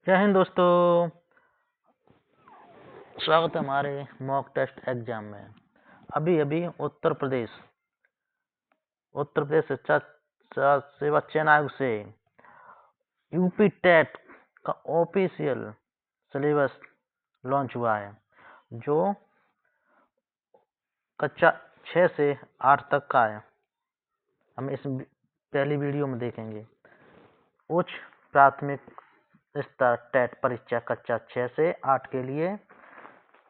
जय हिंद दोस्तों, स्वागत है हमारे मॉक टेस्ट एग्जाम में। अभी अभी उत्तर प्रदेश शिक्षा सेवा चयन आयोग से यूपी टेट का ऑफिशियल सिलेबस लॉन्च हुआ है, जो कक्षा 6 से 8 तक का है। हम इस पहली वीडियो में देखेंगे। उच्च प्राथमिक स्तर टेट परीक्षा कक्षा 6 से 8 के लिए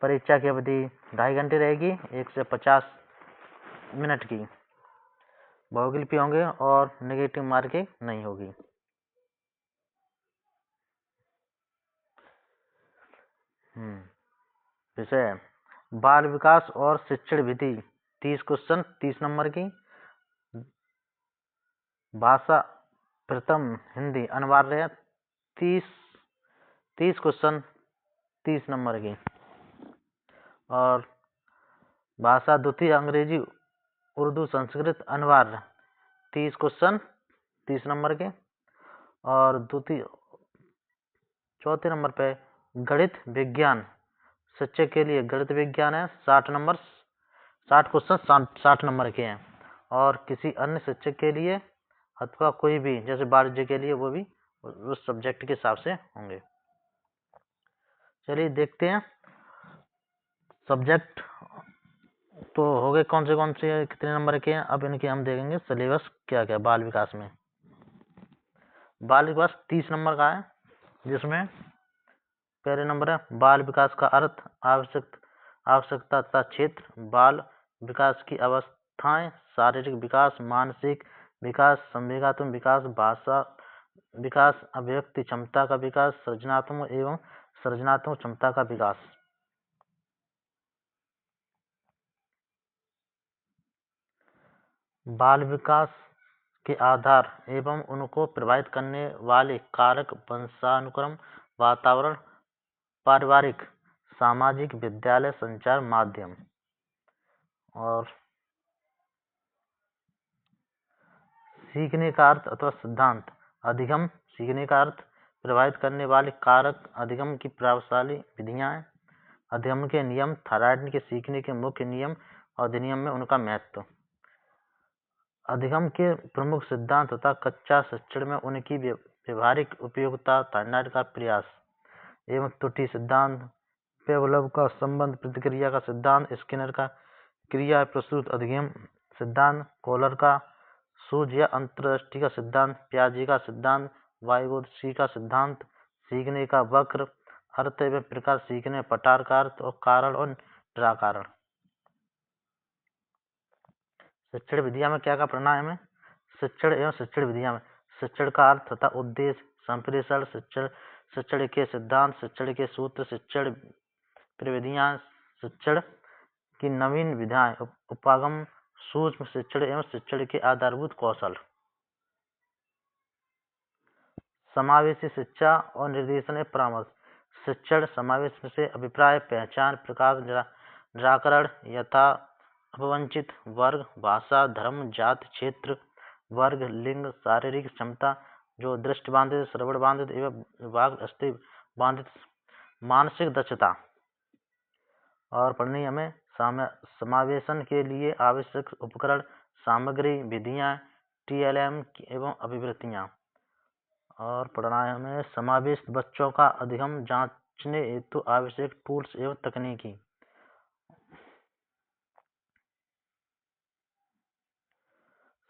परीक्षा की अवधि 2.5 घंटे रहेगी। 150 मिनट की बहुलिपि होंगे और नेगेटिव मार्किंग नहीं होगी। विषय बाल विकास और शिक्षण विधि 30 क्वेश्चन 30 नंबर की। भाषा प्रथम हिंदी अनिवार्य 30 क्वेश्चन 30 नंबर की। और भाषा द्वितीय अंग्रेजी उर्दू संस्कृत अनिवार्य 30 क्वेश्चन 30 नंबर के। और चौथे नंबर पे गणित विज्ञान शिक्षक के लिए गणित विज्ञान है 60 क्वेश्चन 60 नंबर के हैं। और किसी अन्य शिक्षक के लिए अथवा कोई भी जैसे वाणिज्य के लिए वो भी उस सब्जेक्ट के हिसाब से होंगे। चलिए देखते हैं सब्जेक्ट तो हो गए कौन से कितने नंबर के हैं। अब इनके हम देखेंगे सिलेबस क्या क्या। बाल विकास में बाल विकास 30 नंबर का है, जिसमें पहले नंबर है बाल विकास का अर्थ, आवश्यकता तथा क्षेत्र, बाल विकास की अवस्थाएं, शारीरिक विकास, मानसिक विकास, संवेगात्मक विकास, भाषा विकास, अभिव्यक्ति क्षमता का विकास, सृजनात्मक एवं सृजनात्मक क्षमता का विकास। बाल विकास के आधार एवं उनको प्रभावित करने वाले कारक वंशानुक्रम, वातावरण, पारिवारिक, सामाजिक, विद्यालय, संचार माध्यम। और सीखने का अर्थ अथवा सिद्धांत अधिगम। सीखने का अर्थ प्रभावित करने वाले कारक अधिगम की प्रभावशाली विधियां हैं। अधिगम के नियम थायराइड के सीखने के मुख्य नियम और अधिनियम में उनका महत्व। अधिगम के प्रमुख सिद्धांत तथा कक्षा शिक्षण में उनकी व्यवहारिक उपयोगिता, थायराइड का प्रयास एवं त्रुटि सिद्धांत, पेवलोव का संबंध प्रतिक्रिया का सिद्धांत, स्किनर का क्रिया प्रस्तुत अधिगम सिद्धांत, कोलर का सूझ या अंतर्दृष्टि का सिद्धांत, प्याजे का सिद्धांत, वाइगोत्स्की का सिद्धांत, सीखने का वक्र, अर्थ एवं प्रकार, सीखने पठार का अर्थ और कारण और निराकरण। शिक्षण विधिया में क्या क्या पढ़ना है हमें। शिक्षण एवं शिक्षण विधिया में शिक्षण का अर्थ तथा उद्देश्य, संप्रेषण, शिक्षण के सिद्धांत, शिक्षण के सूत्र, शिक्षण प्रविधियां, शिक्षण की नवीन विधाएं, उपागम, सूक्ष्म शिक्षण एवं शिक्षण के आधारभूत कौशल। समावेशी शिक्षा और निर्देशन परामर्श। शिक्षण समावेश से अभिप्राय, पहचान, प्रकार, निराकरण, यथा अपवंचित वर्ग, भाषा, धर्म, जाति, क्षेत्र, वर्ग, लिंग, शारीरिक क्षमता जो दृष्टि बाधित, श्रवण बाधित एवं वाग अस्थि बाधित, मानसिक दक्षता। और पढ़नी हमें समावेशन के लिए आवश्यक उपकरण, सामग्री, विधियां, TLM एवं अभिवृत्तियां। और पढ़ना है हमें समावेश बच्चों का अधिगम जांचने हेतु आवश्यक टूल्स एवं तकनीकी।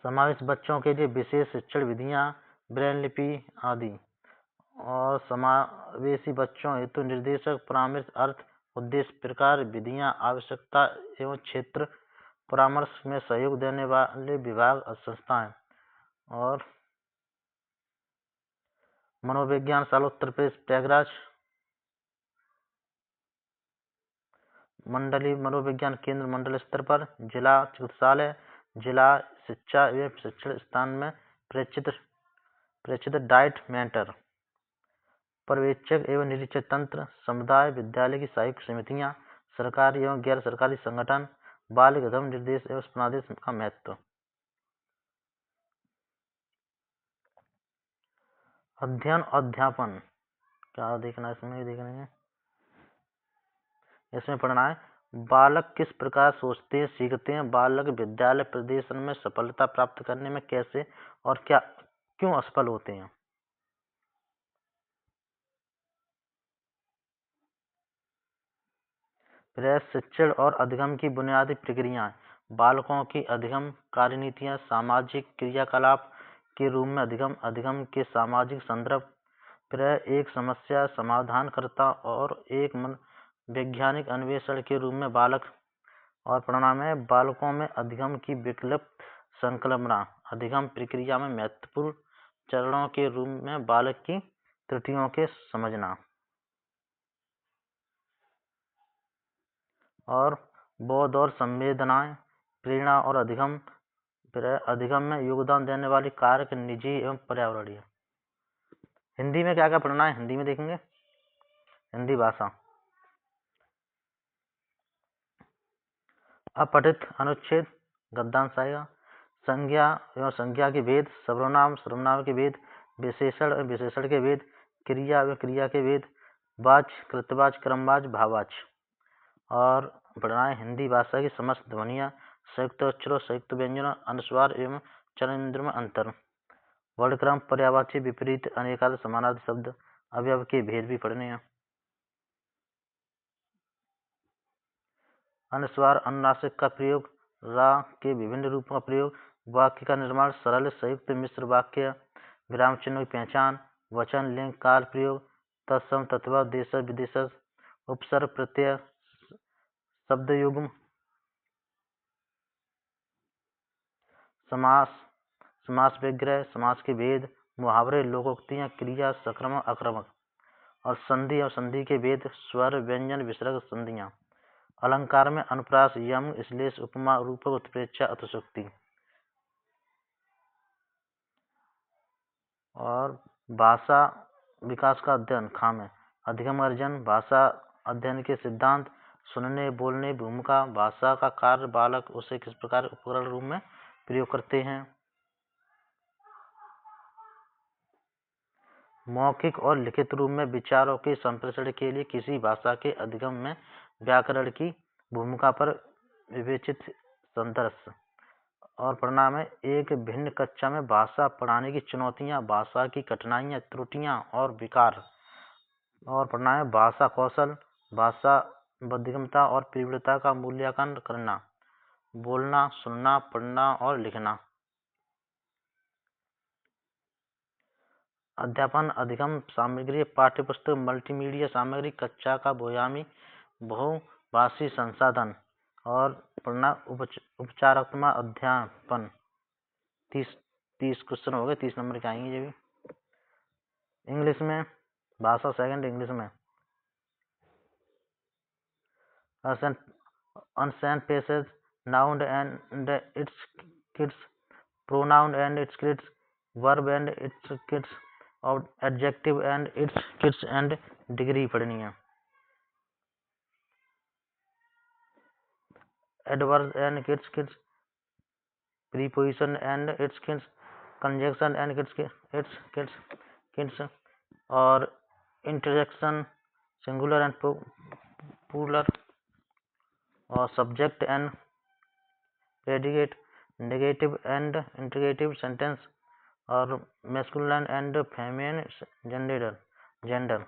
समावेश बच्चों के लिए विशेष शिक्षण विधियां, ब्रेल लिपि आदि। और समावेशी बच्चों हेतु निर्देशक, परामर्श, अर्थ, उद्देश्य, प्रकार, विधियां, आवश्यकता एवं क्षेत्र, परामर्श में सहयोग देने वाले विभाग और संस्थाएं। और मनोविज्ञान शाला उत्तर प्रदेश प्रयागराज, मंडलीय मनोविज्ञान केंद्र मंडल स्तर पर, जिला चिकित्सालय, जिला शिक्षा एवं शिक्षण स्थान में प्रेक्षित डाइट मेंटर, पर्यवेक्षक एवं निरीक्षक तंत्र, समुदाय, विद्यालय की सहायक समितियां, सरकारी एवं गैर सरकारी संगठन, बाल गधम निर्देश एवं स्पंदनादेश का महत्व। अध्ययन और अध्यापन। क्या देखना है इसमें, देखना है इसमें पढ़ना है बालक किस प्रकार सोचते हैं सीखते हैं, बालक विद्यालय प्रदर्शन में सफलता प्राप्त करने में कैसे और क्या क्यों असफल होते हैं। फिर शिक्षण और अधिगम की बुनियादी प्रक्रियाएं, बालकों की अधिगम कार्यनीतियां, सामाजिक क्रियाकलाप के रूप में अधिगम, अधिगम के सामाजिक संदर्भ। फिर एक समस्या समाधानकर्ता और एक मन वैज्ञानिक अन्वेषण के रूप में बालक। और परिणाम है बालकों में अधिगम की विकल्प संकल्पना, अधिगम प्रक्रिया में महत्वपूर्ण चरणों के रूप में बालक की त्रुटियों के समझना। और बोध और संवेदनाएं, प्रेरणा और अधिगम। फिर अधिगम में योगदान देने वाली कारक निजी एवं पर्यावरणीय। हिंदी में क्या क्या पढ़ना है, हिंदी में देखेंगे हिंदी भाषा। अपठित अनुच्छेद गद्यांश आएगा। संज्ञा एवं संज्ञा के भेद, सर्वनाम सर्वनाम के भेद, विशेषण एवं विशेषण के भेद, क्रिया एवं क्रिया के भेद, वाच्य कृतवाच्य क्रमवाच्य भाववाच्य। और पढ़ना है हिंदी भाषा की समस्त ध्वनियाँ, संयुक्त अक्षरों संयुक्त व्यंजनों, अनुस्वार एवं चरनिंद्र में अंतर, वर्णक्रम पर्यायवाची विपरीत अनेकार्थ समानार्थी शब्द, अवयव के भेद भी पढ़ने हैं। अनुस्वार अनुनासिक का प्रयोग, रा के विभिन्न रूपों का प्रयोग, वाक्य का निर्माण, सरल संयुक्त मिश्र वाक्य, विराम चिन्हों की पहचान, वचन लिंग काल प्रयोग, तत्सम तत्व देश विदेश, उपसर्ग प्रत्यय शब्द युग्म, समास समास विग्रह, समास के भेद, मुहावरे लोकोक्तियां, क्रिया सक्रमक अक्रमक, और संधि और संधि के भेद, स्वर व्यंजन विसर्ग संधियां, अलंकार में अनुप्रास यम श्लेष उपमा रूपक उत्प्रेक्षा अतिशोक्ति। और भाषा विकास का अध्ययन खाम है, अधिगम अर्जन, भाषा अध्ययन के सिद्धांत, सुनने बोलने भूमिका, भाषा का कार्य, बालक उसे किस प्रकार उपकरण रूप में प्रयोग करते हैं। मौखिक और लिखित रूप में विचारों के संप्रेषण के लिए किसी भाषा के अधिगम में व्याकरण की भूमिका पर विवेचित संदर्भ। और परिणाम है एक भिन्न कक्षा में भाषा पढ़ाने की चुनौतियां, भाषा की कठिनाइयां, त्रुटियां और विकार। और पढ़ना है भाषा कौशल, भाषा बौद्धिकता और तीव्रता का मूल्यांकन करना, बोलना सुनना पढ़ना और लिखना। अध्यापन अधिगम सामग्री, पाठ्यपुस्तक मल्टीमीडिया सामग्री, कक्षा का बहुआयामी बहुभाषी संसाधन। और पढ़ना उपचारात्मक अध्यापन। 30 क्वेश्चन हो गए, 30 नंबर के आएंगे ये भी। इंग्लिश में भाषा सेकंड इंग्लिश में unsent passage, noun and its kids, pronoun and its kids, verb and its kids, और adjective and its kids and degree पढ़नी है। adverb and its kids, preposition and its kids, conjunction and its kids, और interjection singular and plural, और subject and predicate, negative and interrogative sentence, और masculine and feminine gender।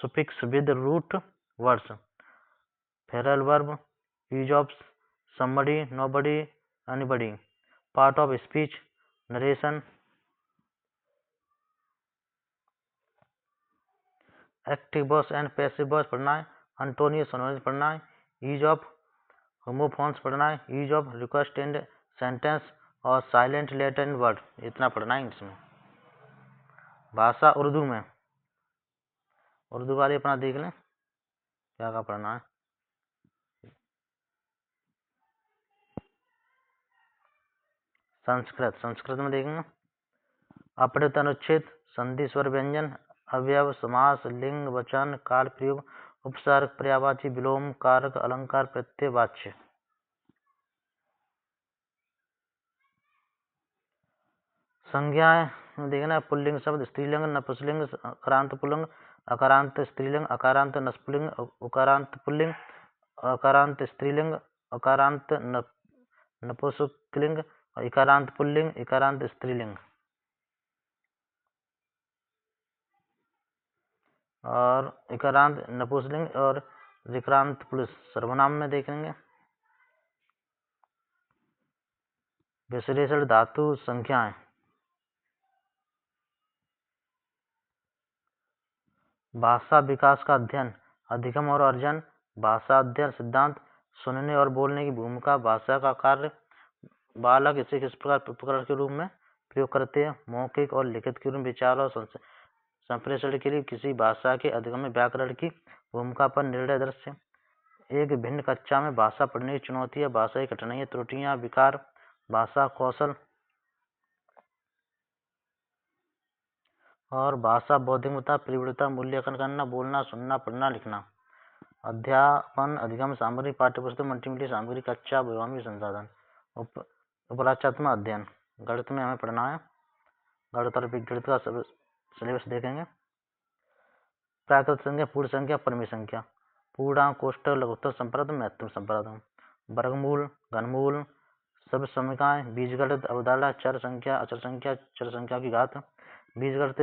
suffix with root words, feral verb, use of somebody nobody anybody, part of speech, narration, active voice and passive voice पढ़ना है, Antonio synonyms पढ़ना है, use of homophones पढ़ना है, use of request and sentence, और silent letter and word. इतना पढ़ना है इसमें। भाषा उर्दू में, उर्दू वाले अपना देख लें क्या क्या पढ़ना है। संस्कृत में देखेंगे अपठित अनुच्छेद, संधि स्वर व्यंजन, अवयव समास लिंग वचन काल प्रयोग, उपसर्ग पर्यायवाची विलोम कारक अलंकार प्रत्यय वाच्य। संज्ञाएं देखना, पुल्लिंग शब्द, स्त्रीलिंग, नपुंसकलिंग, अकारांत पुल्लिंग, अकारांत स्त्रीलिंग, अकारांत नपुंसकलिंग, उकारांत पुल्लिंग, अकारांत स्त्रीलिंग, अकारांत नपुंसकलिंग, इकारांत पुल्लिंग, इकारांत स्त्रीलिंग। और इकारांत नपुंसकलिंग और ऋकारांत पुल्लिंग सर्वनाम में देखेंगे। विश्लेषण धातु संख्याएं, भाषा विकास का अध्ययन, अधिगम और अर्जन, भाषा अध्ययन सिद्धांत, सुनने और बोलने की भूमिका, भाषा का कार्य, बालक इसे किस प्रकार उपकरण के रूप में प्रयोग करते हैं, मौखिक और लिखित के रूप में विचार और संप्रेषण के लिए किसी भाषा के अधिगम में व्याकरण की भूमिका पर निर्णय दृश्य, एक भिन्न कक्षा में भाषा पढ़ने की चुनौतियां, भाषा की कठिनाइयां, त्रुटियां, विकार, भाषा कौशल और भाषा बौद्धिकता, प्रवृत्ता, मूल्यांकन करना, बोलना, सुनना, पढ़ना, लिखना। अध्यापन, अधिगम सामग्री, पाठ्यपुस्तक, मल्टीमीडिया सामग्री, कक्षा, विभागीय संसाधन, उपराचात्मक अध्ययन। गणित में हमें पढ़ना है, गणित और गणित का सिलेबस देखेंगे। प्राकृत संख्या, पूर्ण संख्या, परिमित संख्या, पूर्णांक, कोष्ठक, लघुत्तम संप्रांत, महत्तम संप्रांत, वर्गमूल, घनमूल, सब समीकरण, बीजगणित, अवधारणा, चर संख्या, अचर संख्या, चर संख्या की घात, बीजगणित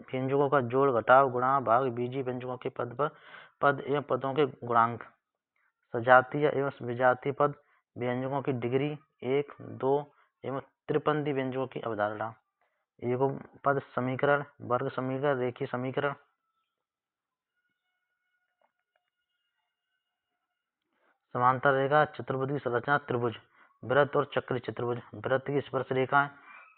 व्यंजकों का जोड़, घटाव, गुणा, भाग, बीजी व्यंजकों के पद एवं पदों के गुणांक, सजातीय एवं विजातीय पद, व्यंजकों की डिग्री, 1, 2 एवं त्रिपदी व्यंजकों की अवधारणा, एवं पद समीकरण, वर्ग समीकरण, रेखीय समीकरण, समांतर रेखा, चतुर्भुज की संरचना, त्रिभुज, वृत्त और चक्री चतुर्भुज, वृत्त की स्पर्श रेखाएं,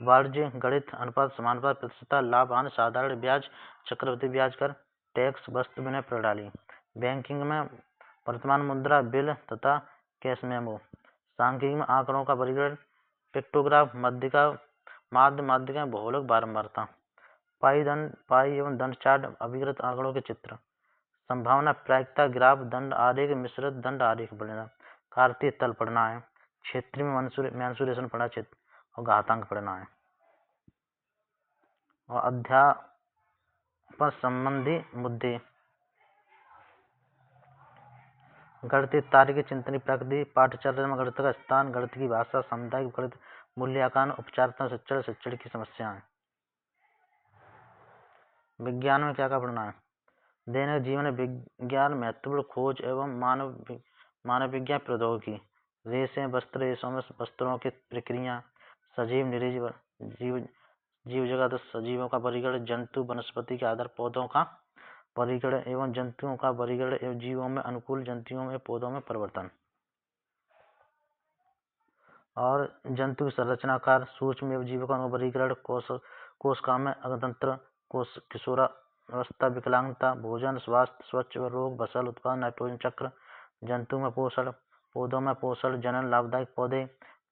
वाणिज्य गणित, अनुपात, समानुपात, प्रतिशतता, लाभ हानि, साधारण ब्याज, चक्रवृद्धि ब्याज कर, टैक्स, वस्तु विनिमय प्रणाली, बैंकिंग में वर्तमान मुद्रा, बिल तथा कैश मेमो, सांख्यिकी में आंकड़ों का वर्गीकरण, पिक्टोग्राफ, माध्यिका, भौगोलिक बारंबारता, पाई एवं दंड चार्ट, अभिकृत आंकड़ों के चित्र, संभावना, प्रायिकता, ग्राफ, दंड आरेख, मिश्रित दंड आरेख पढ़ना, कार्तीय तल पढ़ना है, क्षेत्रीय मेंसुरेशन पढ़ना, क्षेत्र और घातांक पढ़ना है। और अध्यापन संबंधी मुद्दे, गणित, तार्किक, चिंतन, प्रकृति, पाठ्यचर्या में गणित का स्थान, गणित की भाषा, सामुदायिक गणित, मूल्यांकन, उपचारात्मक शिक्षण की समस्याएं। विज्ञान में क्या क्या पढ़ना है? दैनिक जीवन विज्ञान, महत्वपूर्ण खोज एवं मानव विज्ञान, प्रौद्योगिकी, रेशे, वस्त्र, रेशों में वस्त्रों की प्रक्रिया, सजीव, निर्जीव जीव जगत, सजीवों का वर्गीकरण, जंतु, वनस्पति के आधार, पौधों का वर्गीकरण एवं जंतुओं का वर्गीकरण एवं जीवों में अनुकूल, जंतुओं में पौधों में परिवर्तन, और जंतु की संरचनाकार, सूक्ष्म एवं जीवों का वर्गीकरण, कोशिका में अग्रतंत्र, किशोरावस्था, विकलांगता, भोजन, स्वास्थ्य, स्वच्छ व रोग, बसल, उत्पादन, नाइट्रोजन चक्र, जंतु में पोषण, पौधों में पोषण, जनन, लाभदायक पौधे,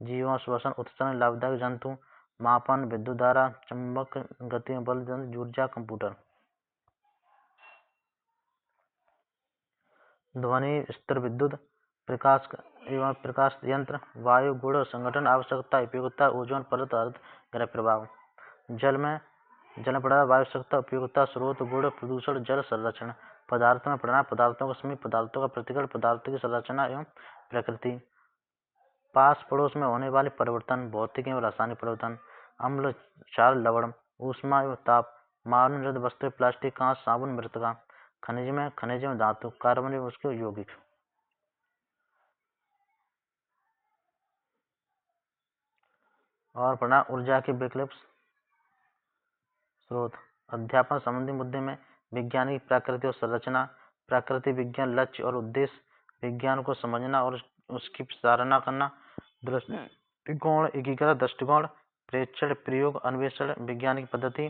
जीवों श्वसन, उत्सर्जन, लाभदायक जंतु, मापन, विद्युत धारा, चुंबक गति में बल, ऊर्जा, कंप्यूटर, ध्वनि, स्थिर विद्युत, प्रकाश एवं प्रकाश यंत्र, वायु गुण, संगठन, आवश्यकता, उपयोगिता, ओजोन परत, अर्ध ग्रह प्रभाव, जल में पदार्थ, आवश्यकता, उपयोगिता, स्रोत, गुण, प्रदूषण, जल संरक्षण, पदार्थों में पढ़ना, पदार्थों का समीप, पदार्थों का प्रतिकरण, पदार्थों की संरचना एवं प्रकृति, पास पड़ोस में होने वाले परिवर्तन, भौतिक एवं रासायनिक परिवर्तन, अम्ल, क्षार, लवण, ऊष्मा एवं ताप, मानव निर्मित वस्तु, प्लास्टिक, कांच, साबुन, मृतिका, खनिज में धातु, कार्बन एवं उसके यौगिक। और पढ़ना ऊर्जा के वैकल्पिक स्रोत। अध्यापन संबंधी मुद्दे में विज्ञानिक प्रकृति और संरचना, प्राकृतिक विज्ञान, लक्ष्य और उद्देश्य, विज्ञान को समझना और उसकी सराहना करना, दृष्टिकोण, एकीकृत दृष्टिकोण, प्रेक्षण, प्रयोग, अन्वेषण, वैज्ञानिक पद्धति,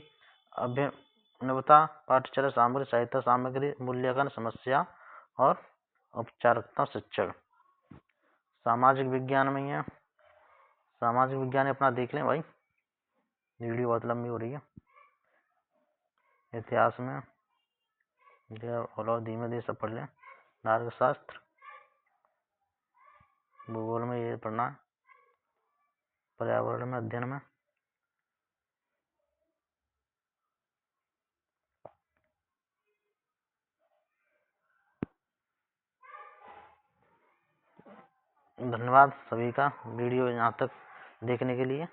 अभिनवता, पाठ्यचर्या सामग्री, साहित्य सामग्री, मूल्यांकन, समस्या और औपचारिकता शिक्षण। सामाजिक विज्ञान में है, सामाजिक विज्ञान अपना देख लें भाई, वीडियो बहुत लंबी हो रही है। इतिहास में धीमे धीमे सब पढ़ लें। नागरिक शास्त्र, भूगोल में ये पढ़ना है, पर्यावरण में अध्ययन में धन्यवाद सभी का वीडियो यहाँ तक देखने के लिए।